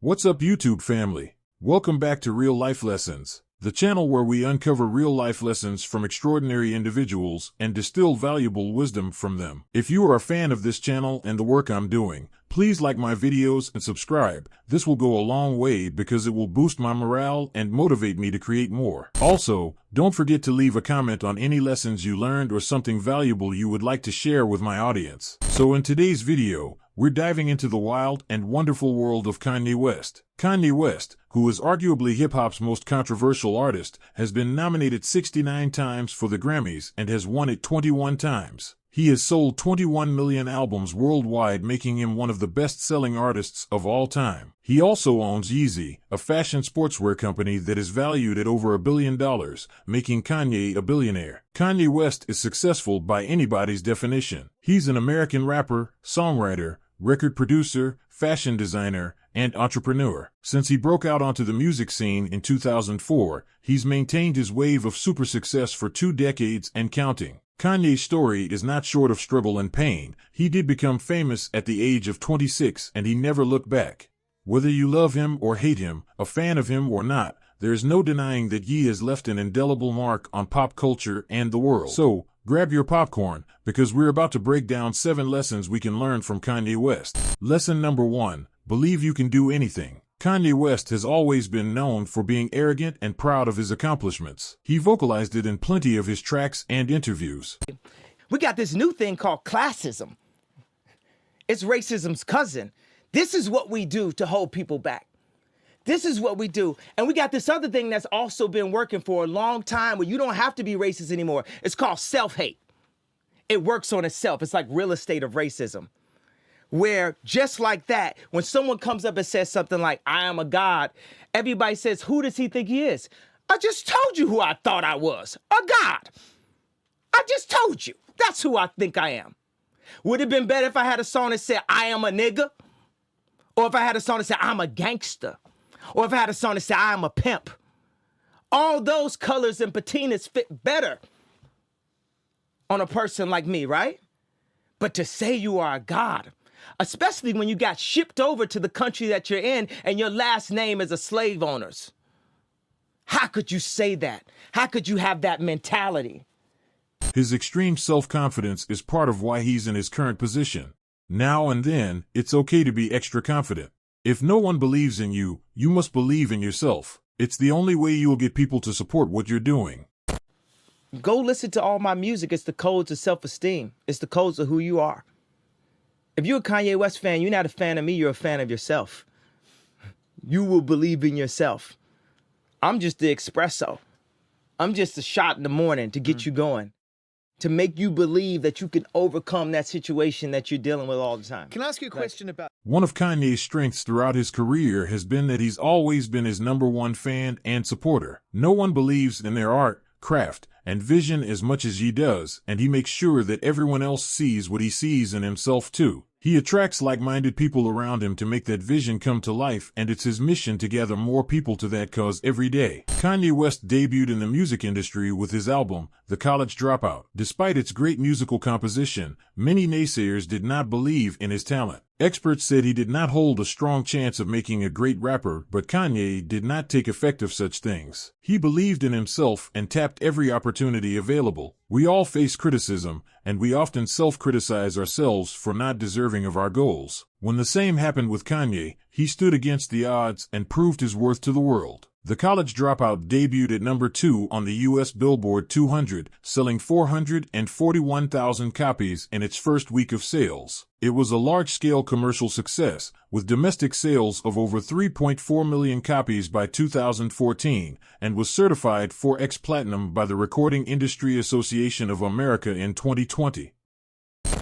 What's up, YouTube family? Welcome back to Real Life Lessons, the channel where we uncover real life lessons from extraordinary individuals and distill valuable wisdom from them. If you are a fan of this channel and the work I'm doing, please like my videos and subscribe. This will go a long way because it will boost my morale and motivate me to create more. Also, don't forget to leave a comment on any lessons you learned or something valuable you would like to share with my audience. So in today's video, we're diving into the wild and wonderful world of Kanye West. Kanye West, who is arguably hip-hop's most controversial artist, has been nominated 69 times for the Grammys and has won it 21 times. He has sold 21 million albums worldwide, making him one of the best-selling artists of all time. He also owns Yeezy, a fashion sportswear company that is valued at over $1 billion, making Kanye a billionaire. Kanye West is successful by anybody's definition. He's an American rapper, songwriter, record producer, fashion designer, and entrepreneur. Since he broke out onto the music scene in 2004, he's maintained his wave of super success for 2 decades and counting. Kanye's story is not short of struggle and pain. He did become famous at the age of 26 and he never looked back. Whether you love him or hate him, a fan of him or not, there's no denying that Ye has left an indelible mark on pop culture and the world. So, grab your popcorn, because we're about to break down 7 lessons we can learn from Kanye West. Lesson number 1, believe you can do anything. Kanye West has always been known for being arrogant and proud of his accomplishments. He vocalized it in plenty of his tracks and interviews. We got this new thing called classism. It's racism's cousin. This is what we do to hold people back. This is what we do. And we got this other thing that's also been working for a long time where you don't have to be racist anymore. It's called self-hate. It works on itself. It's like real estate of racism. Where just like that, when someone comes up and says something like, I am a god, everybody says, who does he think he is? I just told you who I thought I was, a god. I just told you. That's who I think I am. Would it have been better if I had a song that said, I am a nigga? Or if I had a song that said, I'm a gangster? Or if I had a song that said, I am a pimp? All those colors and patinas fit better on a person like me, right? But to say you are a god, especially when you got shipped over to the country that you're in and your last name is a slave owner's. How could you say that? How could you have that mentality? His extreme self-confidence is part of why he's in his current position. Now and then, it's okay to be extra confident. If no one believes in you, you must believe in yourself. It's the only way you'll get people to support what you're doing. Go listen to all my music. It's the codes of self-esteem. It's the codes of who you are. If you're a Kanye West fan, you're not a fan of me, you're a fan of yourself. You will believe in yourself. I'm just the espresso. I'm just a shot in the morning to get you going, to make you believe that you can overcome that situation that you're dealing with all the time. Can I ask you a question about... One of Kanye's strengths throughout his career has been that he's always been his #1 fan and supporter. No one believes in their art, craft, and vision as much as he does, and he makes sure that everyone else sees what he sees in himself too. He attracts like-minded people around him to make that vision come to life, and it's his mission to gather more people to that cause every day. Kanye West debuted in the music industry with his album, The College Dropout. Despite its great musical composition, many naysayers did not believe in his talent. Experts said he did not hold a strong chance of making a great rapper, but Kanye did not take effect of such things. He believed in himself and tapped every opportunity available. We all face criticism, and we often self-criticize ourselves for not deserving of our goals. When the same happened with Kanye, he stood against the odds and proved his worth to the world. The College Dropout debuted at number 2 on the U.S. Billboard 200, selling 441,000 copies in its first week of sales. It was a large-scale commercial success, with domestic sales of over 3.4 million copies by 2014, and was certified 4X Platinum by the Recording Industry Association of America in 2020.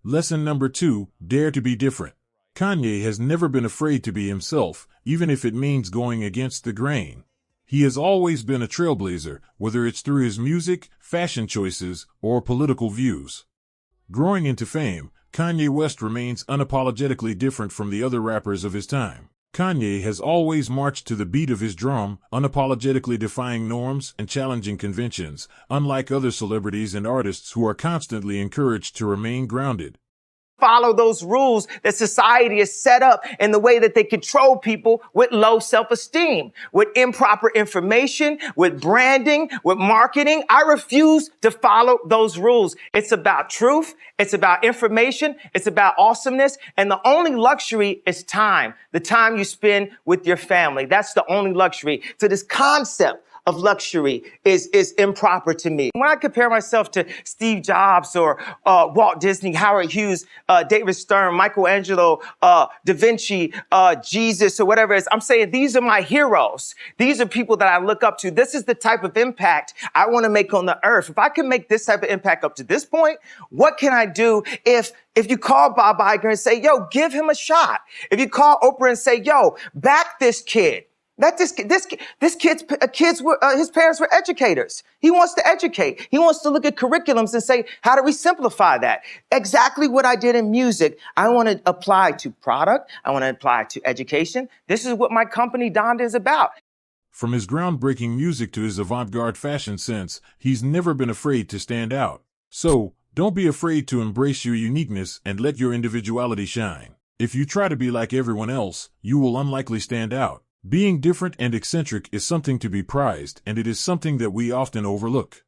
Lesson number 2, dare to be different. Kanye has never been afraid to be himself, even if it means going against the grain. He has always been a trailblazer, whether it's through his music, fashion choices, or political views. Growing into fame, Kanye West remains unapologetically different from the other rappers of his time. Kanye has always marched to the beat of his drum, unapologetically defying norms and challenging conventions, unlike other celebrities and artists who are constantly encouraged to remain grounded. follow those rules that society has set up in the way that they control people with low self-esteem, with improper information, with branding, with marketing. I refuse to follow those rules. It's about truth. It's about information. It's about awesomeness. And the only luxury is time, the time you spend with your family. That's the only luxury. So this concept of luxury is improper to me. When I compare myself to Steve Jobs or Walt Disney, Howard Hughes, David Stern, Michelangelo, Da Vinci, Jesus, or whatever it is, I'm saying these are my heroes. These are people that I look up to. This is the type of impact I want to make on the earth. If I can make this type of impact up to this point, what can I do if you call Bob Iger and say, yo, give him a shot? If you call Oprah and say, yo, back this kid. His parents were educators. He wants to educate. He wants to look at curriculums and say, how do we simplify that? Exactly what I did in music. I want to apply to product. I want to apply to education. This is what my company Donda is about. From his groundbreaking music to his avant-garde fashion sense, he's never been afraid to stand out. So, don't be afraid to embrace your uniqueness and let your individuality shine. If you try to be like everyone else, you will unlikely stand out. Being different and eccentric is something to be prized, and it is something that we often overlook.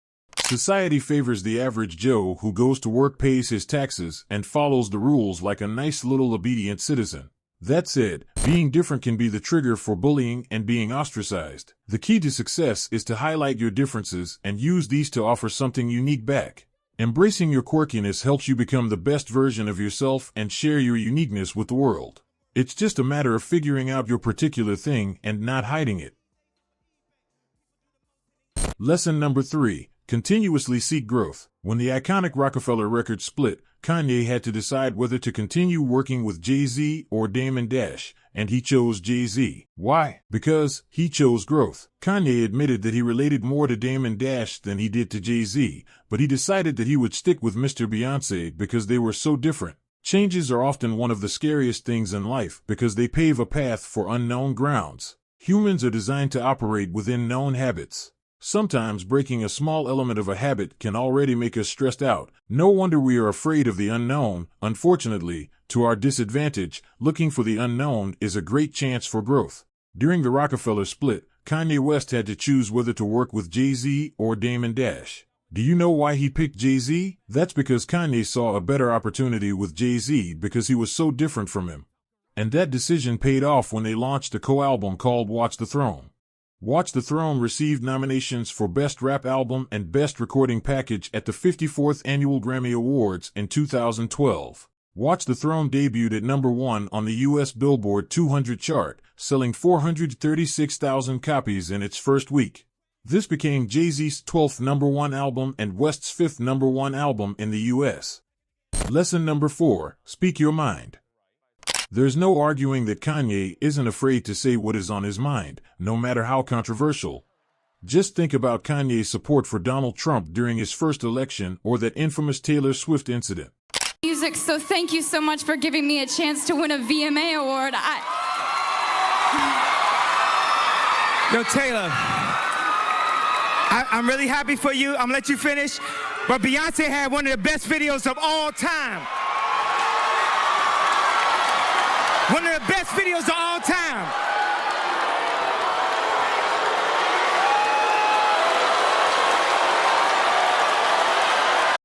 Society favors the average Joe who goes to work, pays his taxes, and follows the rules like a nice little obedient citizen. That said, being different can be the trigger for bullying and being ostracized. The key to success is to highlight your differences and use these to offer something unique back. Embracing your quirkiness helps you become the best version of yourself and share your uniqueness with the world. It's just a matter of figuring out your particular thing and not hiding it. Lesson number 3. Continuously seek growth. When the iconic Rockefeller records split, Kanye had to decide whether to continue working with Jay-Z or Damon Dash, and he chose Jay-Z. Why? Because he chose growth. Kanye admitted that he related more to Damon Dash than he did to Jay-Z, but he decided that he would stick with Mr. Beyonce because they were so different. Changes are often one of the scariest things in life because they pave a path for unknown grounds. Humans are designed to operate within known habits. Sometimes breaking a small element of a habit can already make us stressed out. No wonder we are afraid of the unknown. Unfortunately, to our disadvantage, looking for the unknown is a great chance for growth. During the Rockefeller split, Kanye West had to choose whether to work with Jay-Z or Damon Dash. Do you know why he picked Jay-Z? That's because Kanye saw a better opportunity with Jay-Z because he was so different from him. And that decision paid off when they launched a co-album called Watch the Throne. Watch the Throne received nominations for Best Rap Album and Best Recording Package at the 54th Annual Grammy Awards in 2012. Watch the Throne debuted at number 1 on the U.S. Billboard 200 chart, selling 436,000 copies in its first week. This became Jay-Z's 12th number 1 album and West's 5th number 1 album in the U.S. Lesson number 4. Speak your mind. There's no arguing that Kanye isn't afraid to say what is on his mind, no matter how controversial. Just think about Kanye's support for Donald Trump during his first election or that infamous Taylor Swift incident. Music, so thank you so much for giving me a chance to win a VMA award. Yo, Taylor. I'm really happy for you. I'm gonna let you finish. But Beyonce had one of the best videos of all time. One of the best videos of all time.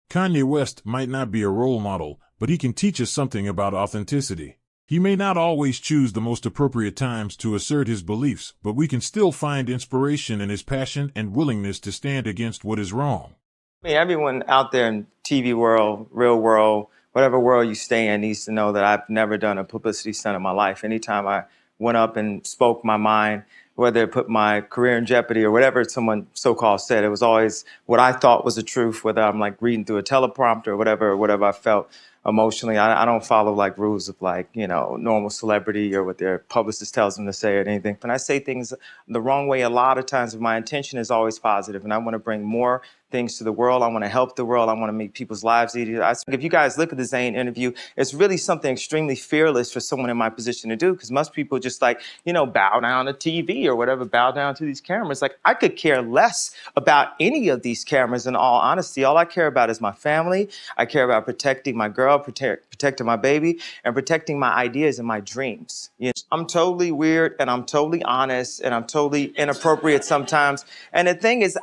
Kanye West might not be a role model, but he can teach us something about authenticity. He may not always choose the most appropriate times to assert his beliefs, but we can still find inspiration in his passion and willingness to stand against what is wrong. I mean, everyone out there in TV world, real world, whatever world you stay in needs to know that I've never done a publicity stunt in my life. Anytime I went up and spoke my mind, whether it put my career in jeopardy or whatever someone so-called said, it was always what I thought was the truth, whether I'm like reading through a teleprompter or whatever I felt emotionally. I don't follow like rules of like, you know, normal celebrity or what their publicist tells them to say or anything. When I say things the wrong way, a lot of times my intention is always positive and I want to bring more things to the world. I want to help the world. I want to make people's lives easier. If you guys look at the Zayn interview, it's really something extremely fearless for someone in my position to do because most people just like, you know, bow down to TV or whatever, bow down to these cameras. Like, I could care less about any of these cameras, in all honesty. All I care about is my family. I care about protecting my girl, protecting my baby, and protecting my ideas and my dreams. You know, I'm totally weird, and I'm totally honest, and I'm totally inappropriate sometimes. And the thing is,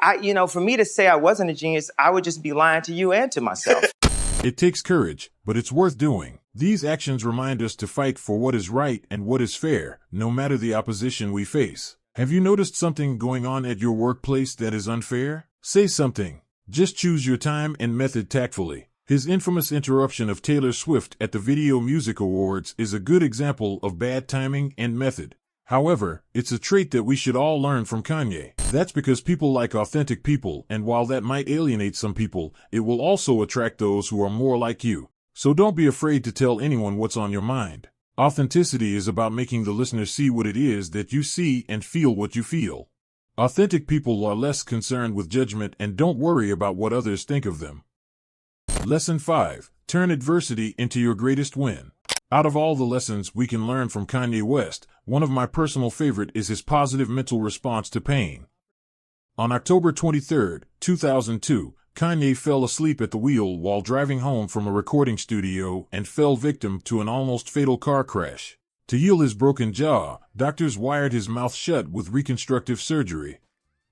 for me to say I wasn't a genius, I would just be lying to you and to myself. It takes courage, but it's worth doing. These actions remind us to fight for what is right and what is fair, no matter the opposition we face. Have you noticed something going on at your workplace that is unfair? Say something. Just choose your time and method tactfully. His infamous interruption of Taylor Swift at the Video Music Awards is a good example of bad timing and method. However, it's a trait that we should all learn from Kanye. That's because people like authentic people, and while that might alienate some people, it will also attract those who are more like you. So don't be afraid to tell anyone what's on your mind. Authenticity is about making the listener see what it is that you see and feel what you feel. Authentic people are less concerned with judgment and don't worry about what others think of them. Lesson 5. Turn adversity into your greatest win. Out of all the lessons we can learn from Kanye West, one of my personal favorite is his positive mental response to pain. On October 23, 2002, Kanye fell asleep at the wheel while driving home from a recording studio and fell victim to an almost fatal car crash. To heal his broken jaw, doctors wired his mouth shut with reconstructive surgery.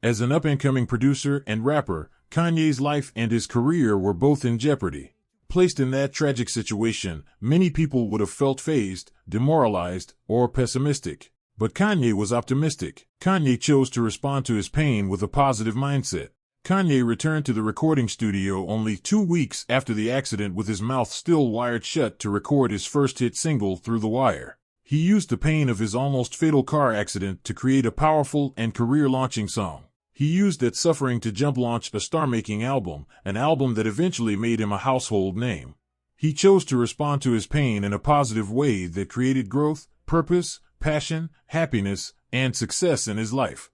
As an up-and-coming producer and rapper, Kanye's life and his career were both in jeopardy. Placed in that tragic situation, many people would have felt fazed, demoralized, or pessimistic. But Kanye was optimistic. Kanye chose to respond to his pain with a positive mindset. Kanye returned to the recording studio only 2 weeks after the accident with his mouth still wired shut to record his first hit single, Through the Wire. He used the pain of his almost fatal car accident to create a powerful and career-launching song. He used that suffering to jump-launch a star-making album, an album that eventually made him a household name. He chose to respond to his pain in a positive way that created growth, purpose, passion, happiness, and success in his life.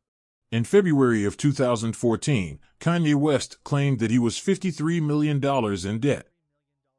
In February of 2014, Kanye West claimed that he was $53 million in debt.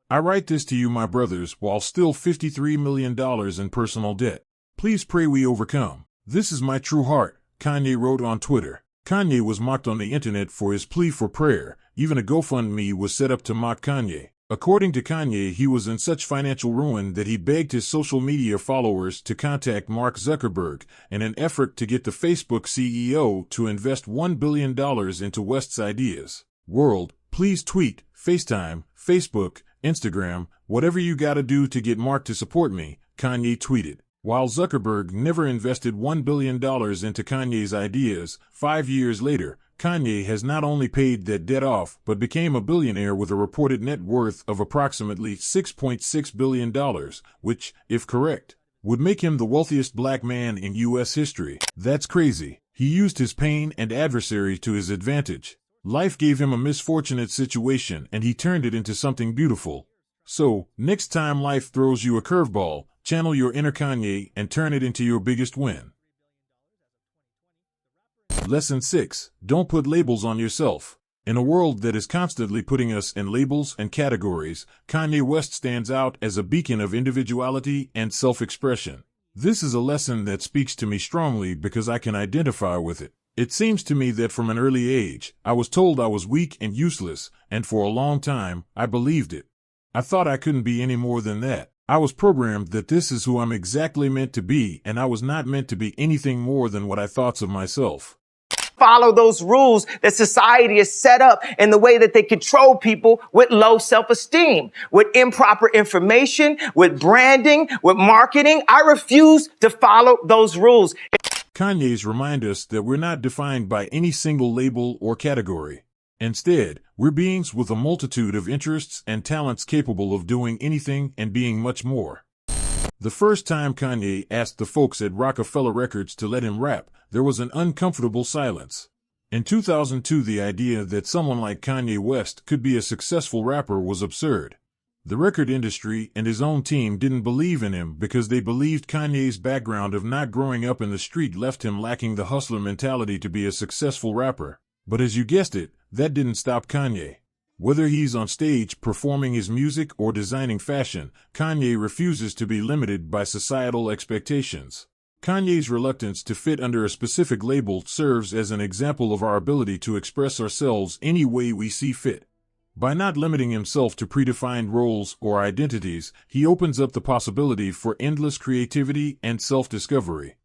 I write this to you, my brothers, while still $53 million in personal debt. Please pray we overcome. This is my true heart, Kanye wrote on Twitter. Kanye was mocked on the internet for his plea for prayer. Even a GoFundMe was set up to mock Kanye. According to Kanye, he was in such financial ruin that he begged his social media followers to contact Mark Zuckerberg in an effort to get the Facebook CEO to invest $1 billion into West's ideas. World, please tweet, FaceTime, Facebook, Instagram, whatever you gotta do to get Mark to support me, Kanye tweeted. While Zuckerberg never invested $1 billion into Kanye's ideas, 5 years later, Kanye has not only paid that debt off, but became a billionaire with a reported net worth of approximately $6.6 billion, which, if correct, would make him the wealthiest black man in U.S. history. That's crazy. He used his pain and adversity to his advantage. Life gave him a misfortunate situation and he turned it into something beautiful. So, next time life throws you a curveball, channel your inner Kanye and turn it into your biggest win. Lesson 6. Don't put labels on yourself. In a world that is constantly putting us in labels and categories, Kanye West stands out as a beacon of individuality and self-expression. This is a lesson that speaks to me strongly because I can identify with it. It seems to me that from an early age, I was told I was weak and useless, and for a long time, I believed it. I thought I couldn't be any more than that. I was programmed that this is who I'm exactly meant to be, and I was not meant to be anything more than what I thought of myself. Follow those rules that society has set up in the way that they control people with low self-esteem, with improper information, with branding, with marketing. I refuse to follow those rules. Kanye's remind us that we're not defined by any single label or category. Instead, we're beings with a multitude of interests and talents capable of doing anything and being much more. The first time Kanye asked the folks at Rockefeller Records to let him rap, there was an uncomfortable silence. In 2002, the idea that someone like Kanye West could be a successful rapper was absurd. The record industry and his own team didn't believe in him because they believed Kanye's background of not growing up in the street left him lacking the hustler mentality to be a successful rapper. But as you guessed it, that didn't stop Kanye. Whether he's on stage performing his music or designing fashion, Kanye refuses to be limited by societal expectations. Kanye's reluctance to fit under a specific label serves as an example of our ability to express ourselves any way we see fit. By not limiting himself to predefined roles or identities, he opens up the possibility for endless creativity and self-discovery.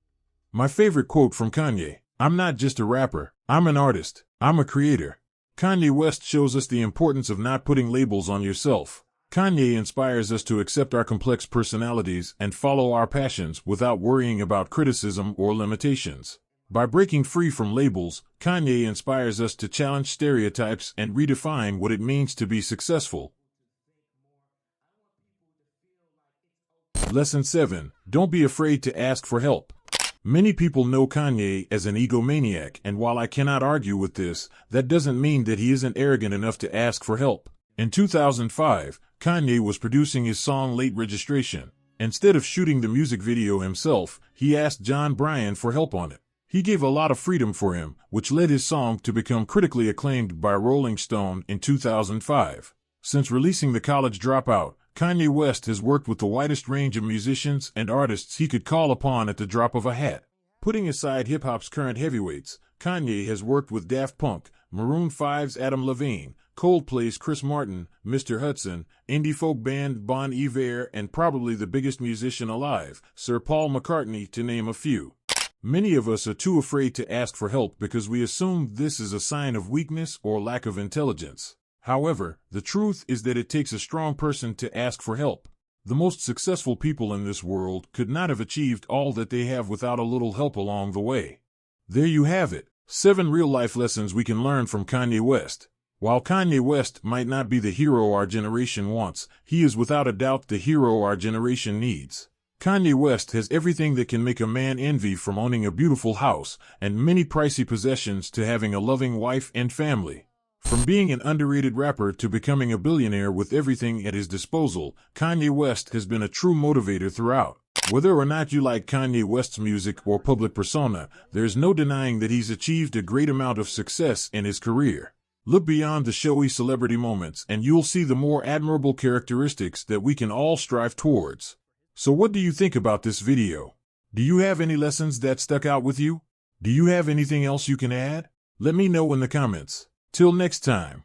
My favorite quote from Kanye: "I'm not just a rapper, I'm an artist, I'm a creator." Kanye West shows us the importance of not putting labels on yourself. Kanye inspires us to accept our complex personalities and follow our passions without worrying about criticism or limitations. By breaking free from labels, Kanye inspires us to challenge stereotypes and redefine what it means to be successful. Lesson 7. Don't be afraid to ask for help. Many people know Kanye as an egomaniac, and while I cannot argue with this, that doesn't mean that he isn't arrogant enough to ask for help. In 2005, Kanye was producing his song Late Registration. Instead of shooting the music video himself, he asked John Bryan for help on it. He gave a lot of freedom for him, which led his song to become critically acclaimed by Rolling Stone in 2005. Since releasing The College Dropout, Kanye West has worked with the widest range of musicians and artists he could call upon at the drop of a hat. Putting aside hip-hop's current heavyweights, Kanye has worked with Daft Punk, Maroon 5's Adam Levine, Coldplay's Chris Martin, Mr. Hudson, indie folk band Bon Iver, and probably the biggest musician alive, Sir Paul McCartney, to name a few. Many of us are too afraid to ask for help because we assume this is a sign of weakness or lack of intelligence. However, the truth is that it takes a strong person to ask for help. The most successful people in this world could not have achieved all that they have without a little help along the way. There you have it, 7 real-life lessons we can learn from Kanye West. While Kanye West might not be the hero our generation wants, he is without a doubt the hero our generation needs. Kanye West has everything that can make a man envy, from owning a beautiful house and many pricey possessions to having a loving wife and family. From being an underrated rapper to becoming a billionaire with everything at his disposal, Kanye West has been a true motivator throughout. Whether or not you like Kanye West's music or public persona, there's no denying that he's achieved a great amount of success in his career. Look beyond the showy celebrity moments and you'll see the more admirable characteristics that we can all strive towards. So what do you think about this video? Do you have any lessons that stuck out with you? Do you have anything else you can add? Let me know in the comments. Till next time.